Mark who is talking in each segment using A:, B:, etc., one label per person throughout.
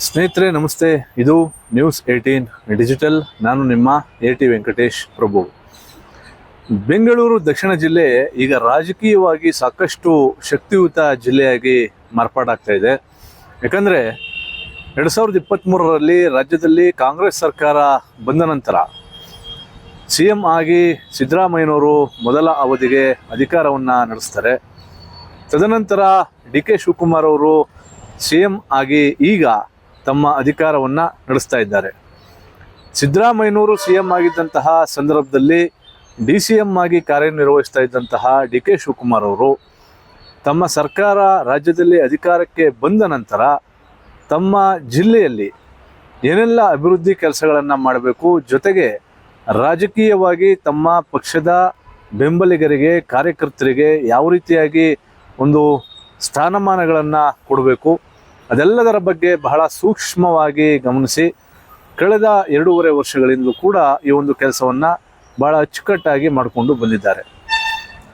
A: ಸ್ನೇಹಿತರೆ ನಮಸ್ತೆ. ಇದು ನ್ಯೂಸ್ 18 ಡಿಜಿಟಲ್. ನಾನು ನಿಮ್ಮ AT ವೆಂಕಟೇಶ್ ಪ್ರಭು. ಬೆಂಗಳೂರು ದಕ್ಷಿಣ ಜಿಲ್ಲೆ ಈಗ ರಾಜಕೀಯವಾಗಿ ಸಾಕಷ್ಟು ಶಕ್ತಿಯುತ ಜಿಲ್ಲೆಯಾಗಿ ಮಾರ್ಪಾಡಾಗ್ತಾ ಇದೆ. ಯಾಕಂದರೆ 2023ರಲ್ಲಿ ರಾಜ್ಯದಲ್ಲಿ ಕಾಂಗ್ರೆಸ್ ಸರ್ಕಾರ ಬಂದ ನಂತರ CM ಆಗಿ ಸಿದ್ದರಾಮಯ್ಯನವರು ಮೊದಲ ಅವಧಿಗೆ ಅಧಿಕಾರವನ್ನು ನಡೆಸ್ತಾರೆ. ತದನಂತರ DK ಶಿವಕುಮಾರ್ ಅವರು CM ಆಗಿ ಈಗ ತಮ್ಮ ಅಧಿಕಾರವನ್ನು ನಡೆಸ್ತಾ ಇದ್ದಾರೆ. ಸಿದ್ದರಾಮಯ್ಯನವರು CM ಆಗಿದ್ದಂತಹ ಸಂದರ್ಭದಲ್ಲಿ DCM ಆಗಿ ಕಾರ್ಯನಿರ್ವಹಿಸ್ತಾ ಇದ್ದಂತಹ DK ಶಿವಕುಮಾರ್ ಅವರು ತಮ್ಮ ಸರ್ಕಾರ ರಾಜ್ಯದಲ್ಲಿ ಅಧಿಕಾರಕ್ಕೆ ಬಂದ ನಂತರ ತಮ್ಮ ಜಿಲ್ಲೆಯಲ್ಲಿ ಏನೆಲ್ಲ ಅಭಿವೃದ್ಧಿ ಕೆಲಸಗಳನ್ನು ಮಾಡಬೇಕು, ಜೊತೆಗೆ ರಾಜಕೀಯವಾಗಿ ತಮ್ಮ ಪಕ್ಷದ ಬೆಂಬಲಿಗರಿಗೆ ಕಾರ್ಯಕರ್ತರಿಗೆ ಯಾವ ರೀತಿಯಾಗಿ ಒಂದು ಸ್ಥಾನಮಾನಗಳನ್ನು ಕೊಡಬೇಕು ಅದೆಲ್ಲದರ ಬಗ್ಗೆ ಬಹಳ ಸೂಕ್ಷ್ಮವಾಗಿ ಗಮನಿಸಿ ಕಳೆದ 2.5 ವರ್ಷಗಳಿಂದಲೂ ಕೂಡ ಈ ಒಂದು ಕೆಲಸವನ್ನು ಬಹಳ ಅಚ್ಚುಕಟ್ಟಾಗಿ ಮಾಡಿಕೊಂಡು ಬಂದಿದ್ದಾರೆ.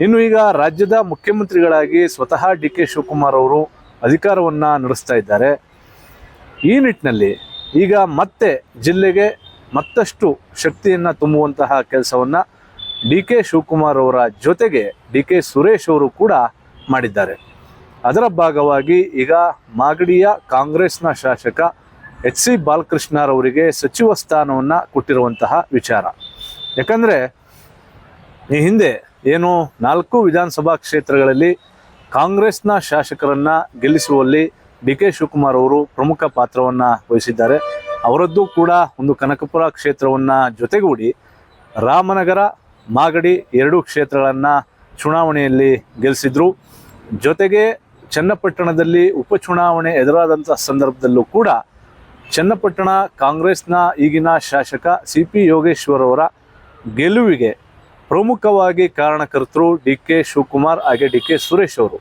A: ಇನ್ನು ಈಗ ರಾಜ್ಯದ ಮುಖ್ಯಮಂತ್ರಿಗಳಾಗಿ ಸ್ವತಃ DK ಶಿವಕುಮಾರ್ ಅವರು ಅಧಿಕಾರವನ್ನು ನಡೆಸ್ತಾ ಇದ್ದಾರೆ. ಈ ನಿಟ್ಟಿನಲ್ಲಿ ಈಗ ಮತ್ತೆ ಜಿಲ್ಲೆಗೆ ಮತ್ತಷ್ಟು ಶಕ್ತಿಯನ್ನು ತುಂಬುವಂತಹ ಕೆಲಸವನ್ನು DK ಶಿವಕುಮಾರ್ ಅವರ ಜೊತೆಗೆ DK ಸುರೇಶ್ ಅವರು ಕೂಡ ಮಾಡಿದ್ದಾರೆ. ಅದರ ಭಾಗವಾಗಿ ಈಗ ಮಾಗಡಿಯ ಕಾಂಗ್ರೆಸ್ನ ಶಾಸಕ HC ಬಾಲಕೃಷ್ಣರವರಿಗೆ ಸಚಿವ ಸ್ಥಾನವನ್ನು ಕೊಟ್ಟಿರುವಂತಹ ವಿಚಾರ. ಯಾಕಂದರೆ ಈ ಹಿಂದೆ ಏನು 4 ವಿಧಾನಸಭಾ ಕ್ಷೇತ್ರಗಳಲ್ಲಿ ಕಾಂಗ್ರೆಸ್ನ ಶಾಸಕರನ್ನು ಗೆಲ್ಲಿಸುವಲ್ಲಿ DK ಶಿವಕುಮಾರ್ ಅವರು ಪ್ರಮುಖ ಪಾತ್ರವನ್ನು ವಹಿಸಿದ್ದಾರೆ. ಅವರದ್ದು ಕೂಡ ಒಂದು ಕನಕಪುರ ಕ್ಷೇತ್ರವನ್ನು ಜೊತೆಗೂಡಿ ರಾಮನಗರ, ಮಾಗಡಿ 2 ಕ್ಷೇತ್ರಗಳನ್ನು ಚುನಾವಣೆಯಲ್ಲಿ ಗೆಲ್ಲಿಸಿದ್ರು. ಜೊತೆಗೆ ಚನ್ನಪಟ್ಟಣದಲ್ಲಿ ಉಪಚುನಾವಣೆ ಎದುರಾದಂಥ ಸಂದರ್ಭದಲ್ಲೂ ಕೂಡ ಚನ್ನಪಟ್ಟಣ ಕಾಂಗ್ರೆಸ್ನ ಈಗಿನ ಶಾಸಕ CP ಯೋಗೇಶ್ವರ್ ಅವರ ಗೆಲುವಿಗೆ ಪ್ರಮುಖವಾಗಿ ಕಾರಣಕರ್ತರು DK ಶಿವಕುಮಾರ್ ಹಾಗೆ DK ಸುರೇಶ್ ಅವರು.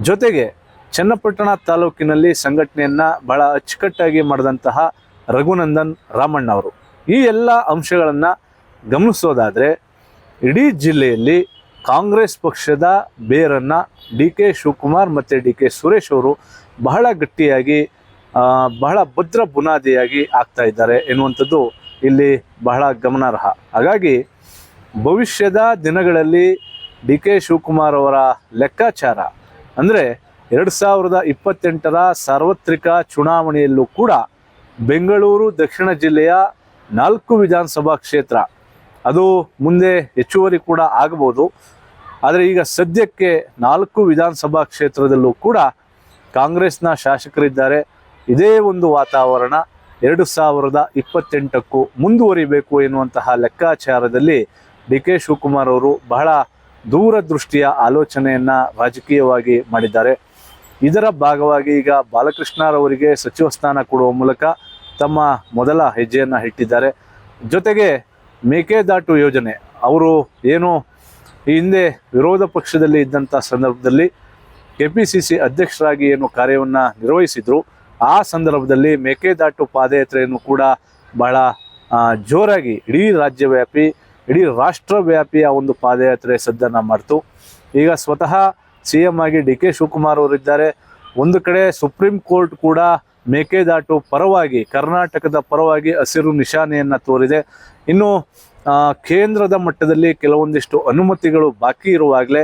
A: ಜೊತೆಗೆ ಚನ್ನಪಟ್ಟಣ ತಾಲೂಕಿನಲ್ಲಿ ಸಂಘಟನೆಯನ್ನು ಬಹಳ ಅಚ್ಚುಕಟ್ಟಾಗಿ ಮಾಡಿದಂತಹ ರಘುನಂದನ್ ರಾಮಣ್ಣ ಅವರು. ಈ ಎಲ್ಲ ಅಂಶಗಳನ್ನು ಗಮನಿಸೋದಾದರೆ ಇಡೀ ಜಿಲ್ಲೆಯಲ್ಲಿ ಕಾಂಗ್ರೆಸ್ ಪಕ್ಷದ ಬೇರನ್ನು DK ಶಿವಕುಮಾರ್ ಮತ್ತು DK ಸುರೇಶ್ ಅವರು ಬಹಳ ಗಟ್ಟಿಯಾಗಿ ಬಹಳ ಭದ್ರ ಬುನಾದಿಯಾಗಿ ಆಗ್ತಾ ಇದ್ದಾರೆ ಎನ್ನುವಂಥದ್ದು ಇಲ್ಲಿ ಬಹಳ ಗಮನಾರ್ಹ. ಹಾಗಾಗಿ ಭವಿಷ್ಯದ ದಿನಗಳಲ್ಲಿ DK ಶಿವಕುಮಾರ್ ಅವರ ಲೆಕ್ಕಾಚಾರ ಅಂದರೆ 2028ರ ಸಾರ್ವತ್ರಿಕ ಚುನಾವಣೆಯಲ್ಲೂ ಕೂಡ ಬೆಂಗಳೂರು ದಕ್ಷಿಣ ಜಿಲ್ಲೆಯ 4 ವಿಧಾನಸಭಾ ಕ್ಷೇತ್ರ ಅದು ಮುಂದೆ ಹೆಚ್ಚುವರಿ ಕೂಡ ಆಗಬಹುದು. ಆದರೆ ಈಗ ಸದ್ಯಕ್ಕೆ 4 ವಿಧಾನಸಭಾ ಕ್ಷೇತ್ರದಲ್ಲೂ ಕೂಡ ಕಾಂಗ್ರೆಸ್ನ ಶಾಸಕರಿದ್ದಾರೆ. ಇದೇ ಒಂದು ವಾತಾವರಣ 2028ಕ್ಕೂ ಮುಂದುವರಿಬೇಕು ಎನ್ನುವಂತಹ ಲೆಕ್ಕಾಚಾರದಲ್ಲಿ DK ಶಿವಕುಮಾರ್ ಅವರು ಬಹಳ ದೂರದೃಷ್ಟಿಯ ಆಲೋಚನೆಯನ್ನು ರಾಜಕೀಯವಾಗಿ ಮಾಡಿದ್ದಾರೆ. ಇದರ ಭಾಗವಾಗಿ ಈಗ ಬಾಲಕೃಷ್ಣರವರಿಗೆ ಸಚಿವ ಸ್ಥಾನ ಕೊಡುವ ಮೂಲಕ ತಮ್ಮ ಮೊದಲ ಹೆಜ್ಜೆಯನ್ನು ಇಟ್ಟಿದ್ದಾರೆ. ಜೊತೆಗೆ ಮೇಕೆದಾಟು ಯೋಜನೆ ಅವರು ಏನು ಈ ಹಿಂದೆ ವಿರೋಧ ಪಕ್ಷದಲ್ಲಿ ಇದ್ದಂಥ ಸಂದರ್ಭದಲ್ಲಿ KPCC ಅಧ್ಯಕ್ಷರಾಗಿ ಏನು ಕಾರ್ಯವನ್ನು ನಿರ್ವಹಿಸಿದ್ರು, ಆ ಸಂದರ್ಭದಲ್ಲಿ ಮೇಕೆದಾಟು ಪಾದಯಾತ್ರೆಯನ್ನು ಕೂಡ ಬಹಳ ಜೋರಾಗಿ ಇಡೀ ರಾಜ್ಯವ್ಯಾಪಿ ಇಡೀ ರಾಷ್ಟ್ರವ್ಯಾಪಿಯ ಒಂದು ಪಾದಯಾತ್ರೆ ಸದ್ದನ್ನು ಮಾಡ್ತು. ಈಗ ಸ್ವತಃ CM ಆಗಿ DK ಶಿವಕುಮಾರ್ ಅವರಿದ್ದಾರೆ. ಒಂದು ಕಡೆ ಸುಪ್ರೀಂ ಕೋರ್ಟ್ ಕೂಡ ಮೇಕೆದಾಟು ಪರವಾಗಿ ಕರ್ನಾಟಕದ ಪರವಾಗಿ ಹಸಿರು ನಿಶಾನೆಯನ್ನು ತೋರಿದೆ. ಇನ್ನು ಕೇಂದ್ರದ ಮಟ್ಟದಲ್ಲಿ ಕೆಲವೊಂದಿಷ್ಟು ಅನುಮತಿಗಳು ಬಾಕಿ ಇರುವಾಗಲೇ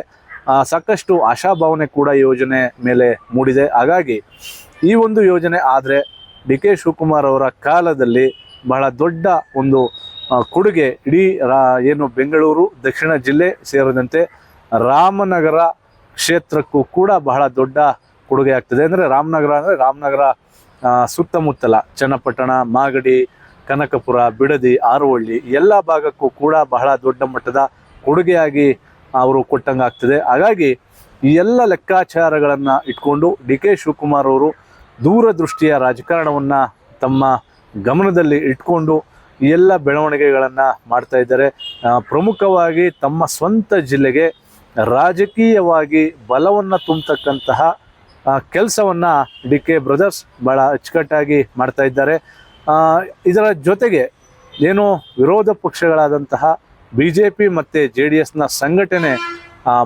A: ಸಾಕಷ್ಟು ಆಶಾಭಾವನೆ ಕೂಡ ಯೋಜನೆ ಮೇಲೆ ಮೂಡಿದೆ. ಹಾಗಾಗಿ ಈ ಒಂದು ಯೋಜನೆ ಆದರೆ DK ಶಿವಕುಮಾರ್ ಅವರ ಕಾಲದಲ್ಲಿ ಬಹಳ ದೊಡ್ಡ ಒಂದು ಕೊಡುಗೆ ಇಡೀ ಏನು ಬೆಂಗಳೂರು ದಕ್ಷಿಣ ಜಿಲ್ಲೆ ಸೇರಿದಂತೆ ರಾಮನಗರ ಕ್ಷೇತ್ರಕ್ಕೂ ಕೂಡ ಬಹಳ ದೊಡ್ಡ ಕೊಡುಗೆ ಆಗ್ತದೆ. ಅಂದರೆ ರಾಮನಗರ ಸುತ್ತಮುತ್ತಲ ಚನ್ನಪಟ್ಟಣ, ಮಾಗಡಿ, ಕನಕಪುರ, ಬಿಡದಿ, ಆರುವಳ್ಳಿ ಎಲ್ಲ ಭಾಗಕ್ಕೂ ಕೂಡ ಬಹಳ ದೊಡ್ಡ ಮಟ್ಟದ ಕೊಡುಗೆಯಾಗಿ ಅವರು ಕೊಟ್ಟಂಗಾಗ್ತದೆ. ಹಾಗಾಗಿ ಈ ಎಲ್ಲ ಲೆಕ್ಕಾಚಾರಗಳನ್ನು ಇಟ್ಕೊಂಡು DK ಶಿವಕುಮಾರ್ ಅವರು ದೂರದೃಷ್ಟಿಯ ರಾಜಕಾರಣವನ್ನು ತಮ್ಮ ಗಮನದಲ್ಲಿ ಇಟ್ಕೊಂಡು ಈ ಎಲ್ಲ ಬೆಳವಣಿಗೆಗಳನ್ನು ಮಾಡ್ತಾ ಇದ್ದಾರೆ. ಪ್ರಮುಖವಾಗಿ ತಮ್ಮ ಸ್ವಂತ ಜಿಲ್ಲೆಗೆ ರಾಜಕೀಯವಾಗಿ ಬಲವನ್ನು ತುಂಬತಕ್ಕಂತಹ ಕೆಲಸವನ್ನು DK ಬ್ರದರ್ಸ್ ಭಾಳ ಅಚ್ಚುಕಟ್ಟಾಗಿ ಮಾಡ್ತಾ ಇದ್ದಾರೆ. ಇದರ ಜೊತೆಗೆ ಏನು ವಿರೋಧ ಪಕ್ಷಗಳಾದಂತಹ BJP ಮತ್ತು JDSನ ಸಂಘಟನೆ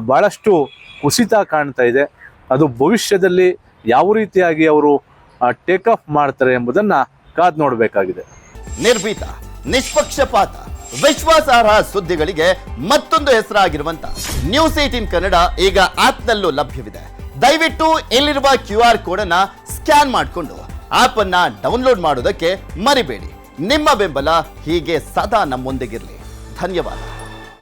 A: ಭಾಳಷ್ಟು ಕುಸಿತ ಕಾಣ್ತಾ ಇದೆ. ಅದು ಭವಿಷ್ಯದಲ್ಲಿ ಯಾವ ರೀತಿಯಾಗಿ ಅವರು ಟೇಕ್ ಆಫ್ ಮಾಡ್ತಾರೆ ಎಂಬುದನ್ನ ಕಾದ್ ನೋಡಬೇಕಾಗಿದೆ.
B: ನಿರ್ಭೀತ, ನಿಷ್ಪಕ್ಷಪಾತ, ವಿಶ್ವಾಸಾರ್ಹ ಸುದ್ದಿಗಳಿಗೆ ಮತ್ತೊಂದು ಹೆಸರಾಗಿರುವಂತ News18 ಕನ್ನಡ ಈಗ ಆಪ್ನಲ್ಲೂ ಲಭ್ಯವಿದೆ. ದಯವಿಟ್ಟು ಇಲ್ಲಿರುವ QR ಕೋಡ್ ಅನ್ನ ಸ್ಕ್ಯಾನ್ ಮಾಡಿಕೊಂಡು ಆಪ್ ಅನ್ನ ಡೌನ್ಲೋಡ್ ಮಾಡೋದಕ್ಕೆ ಮರಿಬೇಡಿ. ನಿಮ್ಮ ಬೆಂಬಲ ಹೀಗೆ ಸದಾ ನಮ್ಮೊಂದಿಗಿರಲಿ. ಧನ್ಯವಾದ.